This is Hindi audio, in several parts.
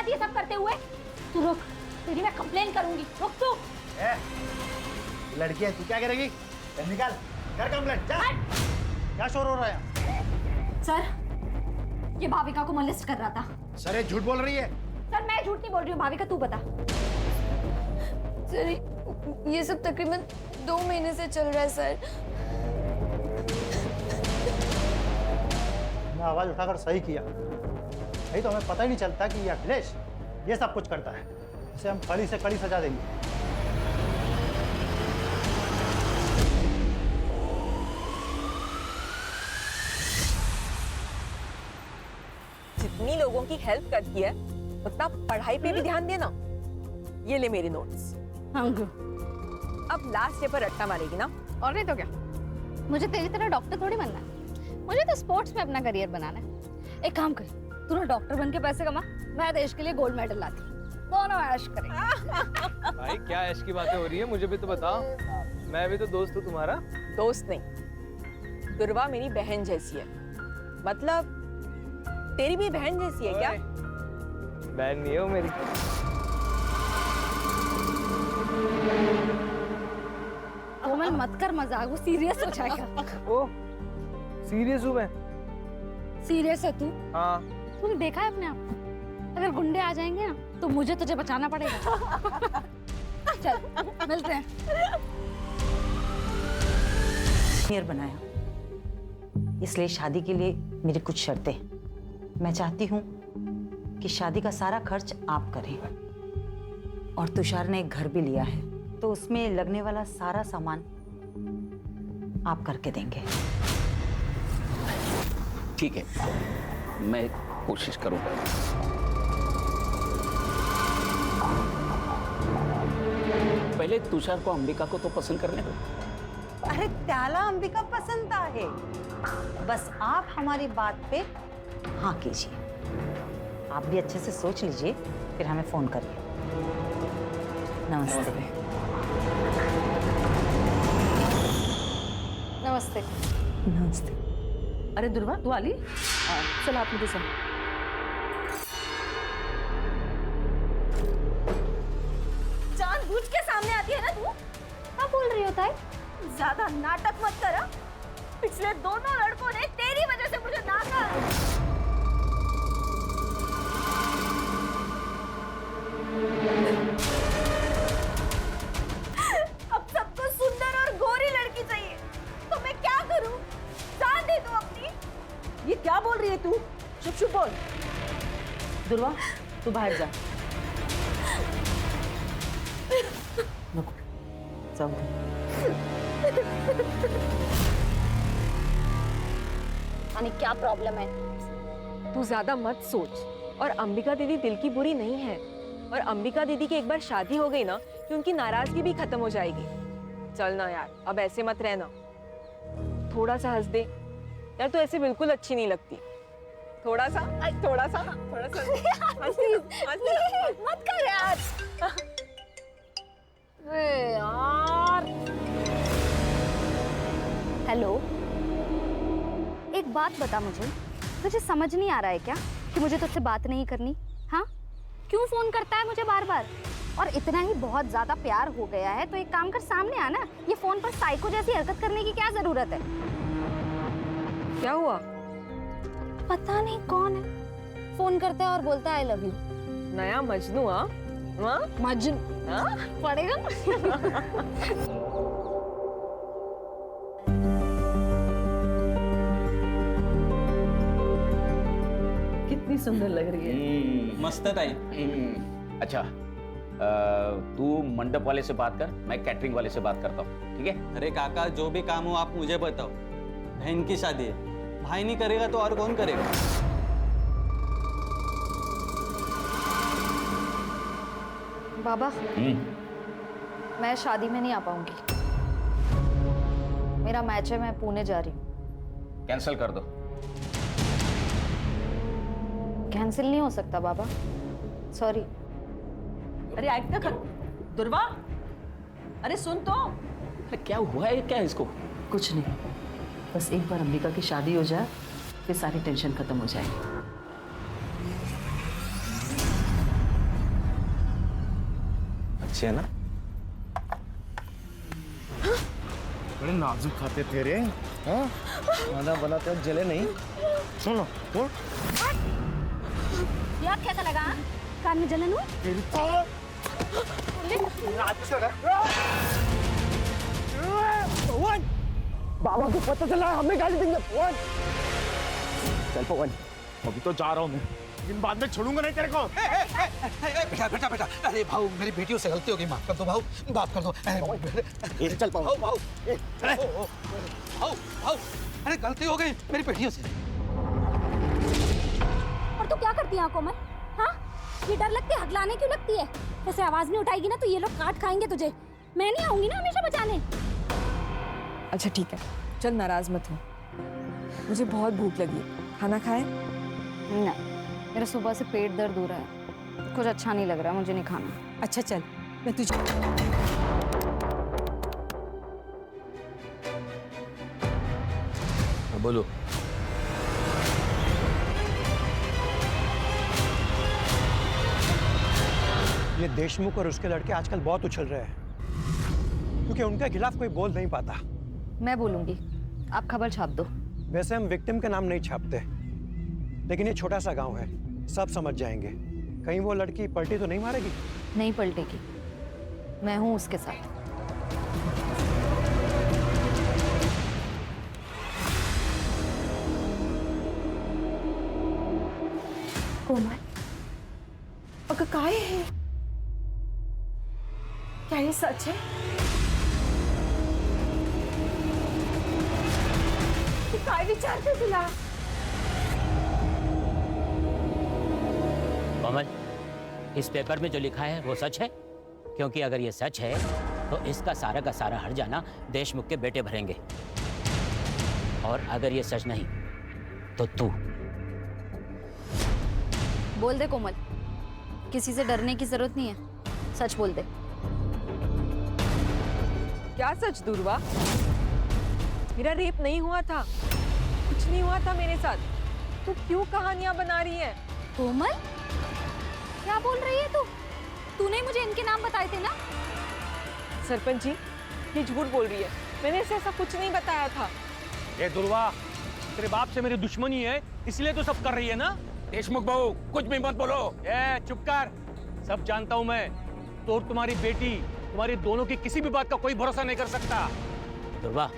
जाती है सब करते हुए। तू रुक, तेरी मैं कंप्लेन करूंगी। रुक तू। लड़की है, तू क्या करेगी? निकाल, कर कंप्लेंट, जा। क्या शोर हो रहा है? सर, ये भाविका को मोलेस्ट कर रहा था। सर, ये झूठ बोल रही है। सर, मैं झूठ नहीं बोल रही हूँ। भाविका तू बता। सर, ये सब तकरीबन 2 महीने से चल रहा है सर। मैं आवाज उठाकर सही किया, नहीं तो हमें पता ही नहीं चलता कि ये अखिलेश ये सब कुछ करता है। इसे हम कड़ी से कड़ी सजा देंगे। जितनी लोगों की हेल्प करती है उतना पढ़ाई पे भी ध्यान देना। ये ले मेरे नोट्स। अब लास्ट डे पर रट्टा मारेगी ना? और नहीं तो क्या, मुझे तेरी तरह डॉक्टर थोड़ी बनना है। मुझे तो स्पोर्ट्स में अपना करियर बनाना है। एक काम कर, तू ना डॉक्टर बन के पैसे कमा, मैं देश के लिए गोल्ड मेडल लाती, दोनों ऐश करें। भाई क्या ऐश की बातें हो रही है, मुझे भी तो बताओ। मैं भी तो दोस्त हूँ तुम्हारा। दोस्त नहीं, दुर्वा मेरी बहन जैसी है। मतलब तेरी भी बहन जैसी है क्या? बहन नहीं है वो मेरी। कोमल मत कर मजाक, वो सीरियस हो जाएगा। ओ सीरियस हूँ मैं। सीरियस है तू? हाँ। तूने देखा है अपने आप को? अगर गुंडे आ जाएंगे ना तो मुझे तुझे बचाना पड़ेगा। चल मिलते हैं। करियर बनाया, इसलिए शादी के लिए मेरी कुछ शर्तें। मैं चाहती हूँ कि शादी का सारा खर्च आप करें, और तुषार ने एक घर भी लिया है तो उसमें लगने वाला सारा सामान आप करके देंगे। ठीक है, मैं कोशिश करूंगा। पहले तुषार को अंबिका को तो पसंद करने दो। अरे त्याला अंबिका पसंद है, बस आप हमारी बात पे हाँ कीजिए। आप भी अच्छे से सोच लीजिए, फिर हमें फोन करिए। नमस्ते। नमस्ते। नमस्ते। अरे दुर्वा, तू आली? चल आप मुझे सुन। जानबूझ के सामने आती है ना तू? क्या बोल रही होता है? ज्यादा नाटक मत कर। पिछले दोनों लड़कों ने तेरी वजह से मुझे नाका। अब सबको सुंदर और गोरी लड़की चाहिए, तो मैं क्या करूं? जान दे तू अपनी। ये क्या बोल रही है तू? चुप चुप बोल। दुर्वा, तू बाहर जा। नको, जाओ। यानी क्या प्रॉब्लम है? तू ज्यादा मत सोच। और अंबिका दीदी दिल की बुरी नहीं है, और अंबिका दीदी की एक बार शादी हो गई ना कि उनकी नाराजगी भी खत्म हो जाएगी। चल ना यार, अब ऐसे मत रहना। थोड़ा सा हंस दे यार, तू ऐसे बिल्कुल अच्छी नहीं लगती। थोड़ा सा थोड़ा सा थोड़ा सा हंस दे। मत कर यार। अरे यार। हेलो, एक बात बता मुझे, तुझे समझ नहीं आ रहा है क्या कि मुझे तुझसे बात नहीं करनी? हाँ, क्यों फोन करता है मुझे बार बार? और इतना ही बहुत ज्यादा प्यार हो गया है तो एक काम कर, सामने आना। ये फोन पर साइको जैसी हरकत करने की क्या जरूरत है? क्या हुआ? पता नहीं कौन है, फोन करता है और बोलता है आई लव यू। नया मजनू? हाँ मजनू पड़ेगा। कितनी सुंदर लग रही है। मस्त है ताई। अच्छा, तू मंडप वाले से बात कर, मैं कैटरिंग वाले से बात करता हूँ, ठीक है? अरे काका, जो भी काम हो आप मुझे बताओ। बहन की शादी है, भाई नहीं करेगा तो और कौन करेगा? बाबा, मैं शादी में नहीं आ पाऊंगी। मेरा मैच है, मैं पुणे जा रही हूँ। कैंसिल कर दो। कैंसिल नहीं हो सकता बाबा, सॉरी। अरे ऐक ना कर दुर्वा, अरे सुन तो। अरे क्या हुआ है, क्या है इसको? कुछ नहीं, बस एक बार अंबिका की शादी हो जाए फिर सारी टेंशन खत्म हो जाएगी। अच्छे है ना? बड़े नाजुक खाते थे रे, हाँ? खाना बनाते वक्त जले नहीं। सुनो, बोल। यार कैसा लगा? हाँ? कान में जलन हुई? तेरी तो पवन, बाबा को पता चला है, हमें गाली देंगे। पवन, चल पवन, अभी तो जा रहा हूँ मैं, लेकिन बाद में छोड़ूंगा नहीं तेरे को। बेटा बेटा बेटा, अरे भाऊ मेरी बेटियों से गलती हो गई, माफ कर दो भाऊ, माफ कर दो। चल पवन, भाऊ भाऊ भाऊ भाऊ, अरे गलती हो गई मेरी बेटियों से। और तू क्या करती है कोमल? हाँ, ये डर लगती है, हकलाने क्यों लगती है? ऐसे आवाज नहीं उठाएगी ना तो ये लोग काट खाएंगे तुझे। मैं नहीं आऊंगी ना हमेशा बचाने। अच्छा ठीक है, चल नाराज मत हो, मुझे बहुत भूख लगी है, खाना खाए? नहीं, मेरा सुबह से पेट दर्द हो रहा है, कुछ अच्छा नहीं लग रहा, मुझे नहीं खाना। अच्छा चल, मैं तुझे बोलो। ये देशमुख और उसके लड़के आजकल बहुत उछल रहे हैं, क्योंकि उनके खिलाफ कोई बोल नहीं पाता। मैं बोलूंगी, आप खबर छाप दो। वैसे हम विक्टिम के नाम नहीं छापते, लेकिन ये छोटा सा गांव है, सब समझ जाएंगे। कहीं वो लड़की पलटी तो नहीं मारेगी? नहीं पलटेगी, मैं हूं उसके साथ। कोमल, अगं काय है? क्या ये सच है? तू काय विचारते तुला? कोमल, इस पेपर में जो लिखा है वो सच है? क्योंकि अगर ये सच है तो इसका सारा का सारा हर्जाना देशमुख के बेटे भरेंगे, और अगर ये सच नहीं तो तू। बोल दे कोमल, किसी से डरने की जरूरत नहीं है, सच बोल दे। क्या सच दुर्वा? मेरा रेप नहीं हुआ था, कुछ नहीं हुआ था मेरे साथ, तू क्यों कहानियां बना रही है? कोमल, क्या बोल रही है तू? तूने मुझे इनके नाम बताए थे ना? सरपंच जी, ये झूठ बोल रही है, मैंने इसे ऐसा कुछ नहीं बताया था। ए दुर्वा, तेरे बाप से मेरी दुश्मनी है, इसलिए तो सब कर रही है ना? देशमुख बहू, कुछ भी मत बोलो। ए चुप कर, सब जानता हूं मैं। तो तुम्हारी बेटी, तुम्हारी दोनों की किसी भी बात का कोई भरोसा नहीं कर सकता। दुर्वा,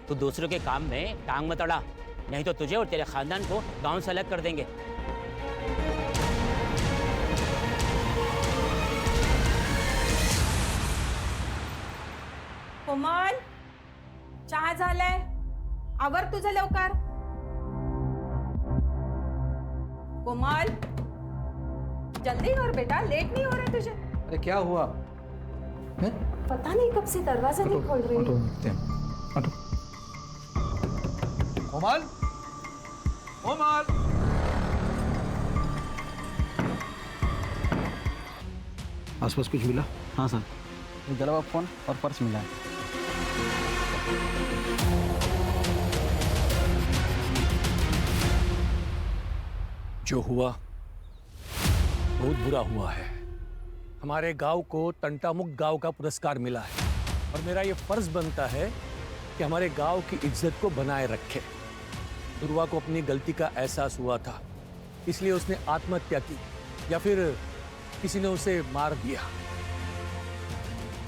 तू दूसरों के काम में टांग मत अड़ा, नहीं तो तुझे और तेरे खानदान को गांव से अलग कर देंगे। कोमल, चहा झालाय, आवर तुझं लवकर. कोमल, जल्दी कर बेटा, लेट नहीं हो रहा तुझे. अरे क्या हुआ? पता नहीं कब से दरवाजा नहीं खोल रही है. कोमल, कोमल, आसपास कुछ मिला? हाँ सर, जलावा फोन और पर्स मिला है. जो हुआ बहुत बुरा हुआ है. हमारे गांव को तंटामुक्त गांव का पुरस्कार मिला है और मेरा ये फर्ज बनता है कि हमारे गांव की इज्जत को बनाए रखे. दुर्वा को अपनी गलती का एहसास हुआ था, इसलिए उसने आत्महत्या की या फिर किसी ने उसे मार दिया.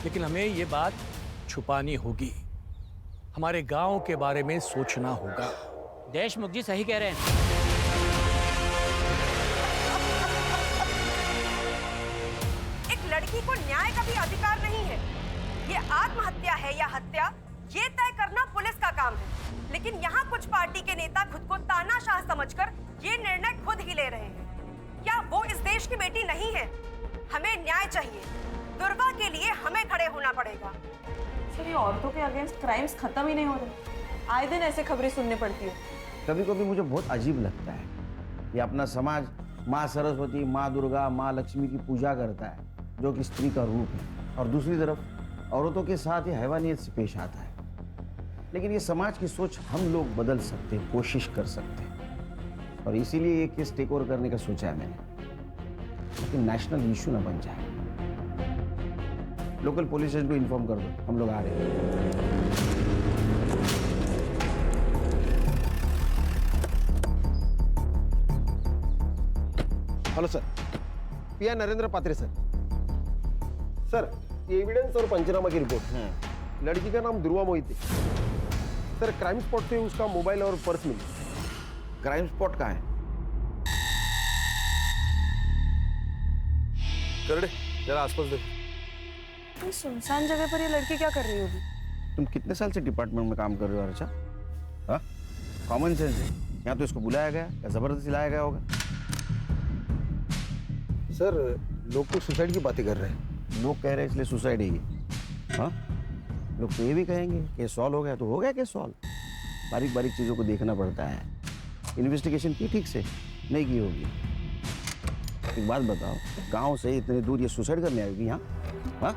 लेकिन हमें ये बात छुपानी होगी. हमारे गांव के बारे में सोचना होगा. देशमुख जी सही कह रहे हैं. एक लड़की को न्याय का भी अधिकार नहीं है. ये आत्महत्या है या हत्या, ये तय करना पुलिस का काम है. लेकिन यहाँ कुछ पार्टी के नेता खुद को तानाशाह समझकर ये निर्णय खुद ही ले रहे हैं. क्या वो इस देश की बेटी नहीं है? हमें न्याय चाहिए. दुर्वा के लिए हमें खड़े होना पड़ेगा. सर, ये औरतों के अगेंस्ट क्राइम्स खत्म ही नहीं हो रहे. आए दिन ऐसे खबरें सुनने पड़ती है. कभी कभी मुझे बहुत अजीब लगता है. ये अपना समाज माँ सरस्वती, माँ दुर्गा, माँ लक्ष्मी की पूजा करता है, जो कि स्त्री का रूप है, और दूसरी तरफ औरतों के साथ ये हैवानियत से पेश आता है. लेकिन ये समाज की सोच हम लोग बदल सकते हैं, कोशिश कर सकते हैं, और इसीलिए ये केस टेक ओवर करने का सोचा है मैंने, लेकिन नेशनल इशू ना बन जाए. लोकल पुलिस स्टेशन को इन्फॉर्म कर दो, हम लोग आ रहे हैं। हेलो सर, पीआई नरेंद्र पात्रे सर। सर, ये एविडेंस और पंचनामा की रिपोर्ट। लड़की का नाम Dhruva Mohite. Sir, crime spot से उसका मोबाइल और पर्स मिली। क्राइम स्पॉट कहाँ है? करड़े, जरा आसपास देखो। ये सुनसान जगह पर ये लड़की क्या कर रही होगी? तुम कितने साल से डिपार्टमेंट में काम कर रहे हो अर्चा? हाँ, कॉमन सेंस है। यहाँ तो इसको बुलाया गया या जबरदस्ती लाया गया होगा। सर, लोग तो सुसाइड की बातें कर रहे हैं। लोग कह रहे हैं इसलिए सुसाइड है ये। हाँ, लोग तो ये भी कहेंगे केस सॉल्व हो गया तो हो गया केस सॉल्व। बारीक बारीक चीज़ों को देखना पड़ता है। इन्वेस्टिगेशन की ठीक से नहीं की होगी। एक बात बताओ, गांव से इतने दूर ये सुसाइड करने आएगी यहाँ? हाँ?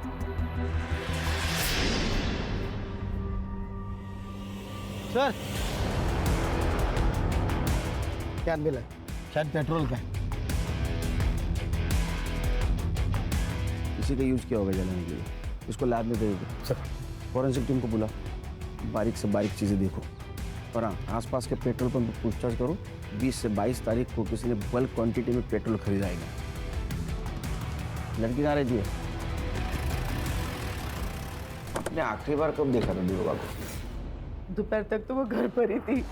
सर, क्या मिला? शायद पेट्रोल का है। इसी का यूज किया होगा जलाने के लिए। इसको लैब में भेज दो। फॉरेंसिक टीम को बुला, बारीक से बारीक चीज़ें देखो। और हाँ, आसपास के पेट्रोल पंप पर पूछताछ करो। 20 से 22 तारीख को किसी ने बल्क क्वांटिटी में पेट्रोल खरीदाएगा। लड़की कहाँ रहती है? आपने आखिरी बार कब देखा था ध्रुवा को? दोपहर तक तो वो घर पर ही थी,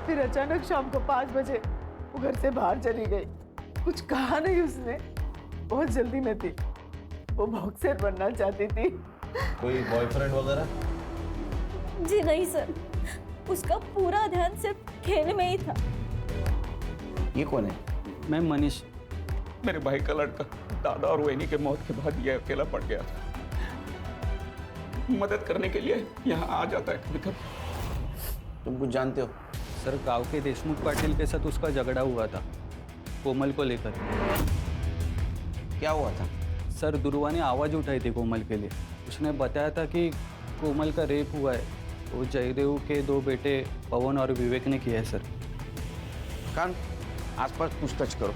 फिर अचानक शाम को 5 बजे वो घर से बाहर चली गई। कुछ कहा नहीं उसने, बहुत जल्दी में थी। वो बॉक्सर बनना चाहती थी। कोई बॉयफ्रेंड वगैरह? जी नहीं सर, उसका पूरा ध्यान सिर्फ खेल में ही था। ये कौन है? मैं मनीष। मेरे भाई का लड़का दादा और वहिनी के मौत के बाद ये अकेला पड़ गया था। मदद करने के लिए यहाँ आ जाता है कभी कभी। तुम कुछ जानते हो? सर, गांव के देशमुख पाटिल के साथ उसका झगड़ा हुआ था, कोमल को लेकर। क्या हुआ था? सर, ध्रुवा ने आवाज़ उठाई थी कोमल के लिए। उसने बताया था कि कोमल का रेप हुआ है। वो जयदेव के 2 बेटे पवन और विवेक ने किया है सर। कान आसपास पूछताछ करो।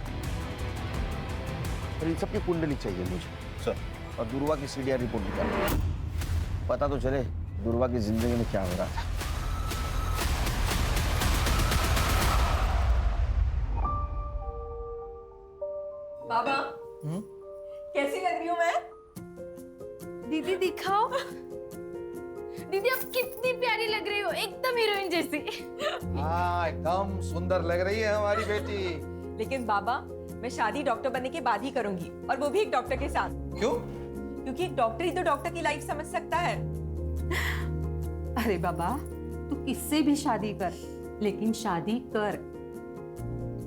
और इन सबकी कुंडली चाहिए मुझे सर। और ध्रुवा की सीडीआर रिपोर्ट निकालो। पता तो चले ध्रुवा की जिंदगी में क्या हो रहा था। बाबा, कैसी लग रही हूँ मैं? दीदी दिखाओ। दीदी आप कितनी प्यारी लग रही हो, एकदम हीरोइन जैसी। हाँ, एकदम सुंदर लग रही है हमारी बेटी। लेकिन बाबा, मैं शादी डॉक्टर बनने के बाद ही करूंगी, और वो भी एक डॉक्टर के साथ। क्यों? क्योंकि एक डॉक्टर ही तो डॉक्टर की लाइफ समझ सकता है। अरे बाबा, तू किससे भी शादी कर, लेकिन शादी कर।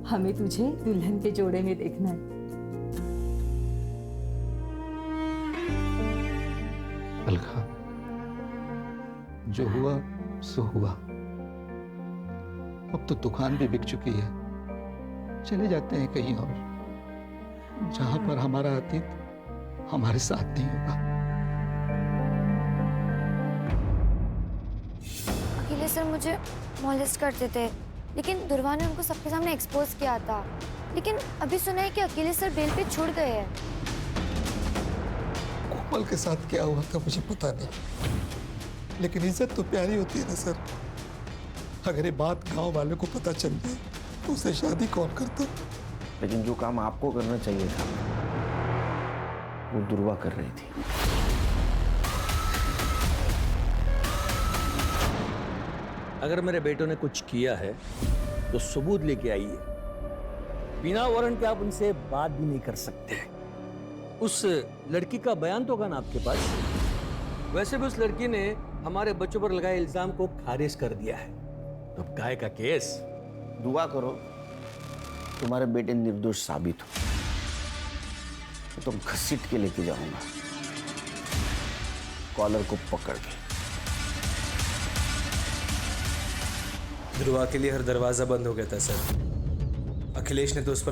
हमें तुझे दुल्हन के जोड़े में देखना है। अलका, जो हुआ सो हुआ। अब तो दुकान भी बिक चुकी है। चले जाते हैं कहीं और, जहां पर हमारा अतीत हमारे साथ नहीं होगा। अकेले सर मुझे मॉलेस्ट करते थे, लेकिन ध्रुवा ने उनको सबके सामने एक्सपोज किया था। लेकिन अभी सुना है कि अकेले सर बेल पे छूट गए हैं। कोमल के साथ क्या हुआ था मुझे पता नहीं, लेकिन इज्जत तो प्यारी होती है ना सर। अगर ये बात गांव वालों को पता चल जाए तो उसे शादी कौन करता? लेकिन जो काम आपको करना चाहिए था वो ध्रुवा कर रही थी। अगर मेरे बेटों ने कुछ किया है तो सबूत लेके आइए। बिना वारंट के आप उनसे बात भी नहीं कर सकते। उस लड़की का बयान तो होगा ना आपके पास? वैसे भी उस लड़की ने हमारे बच्चों पर लगाए इल्जाम को खारिज कर दिया है। तो अब काय का केस? दुआ करो तुम्हारे बेटे निर्दोष साबित हो, तो घसीट के लेके जाऊंगा कॉलर को पकड़ के। ध्रुवा के लिए हर दरवाजा बंद हो गया था सर। अखिलेश ने तो उस पर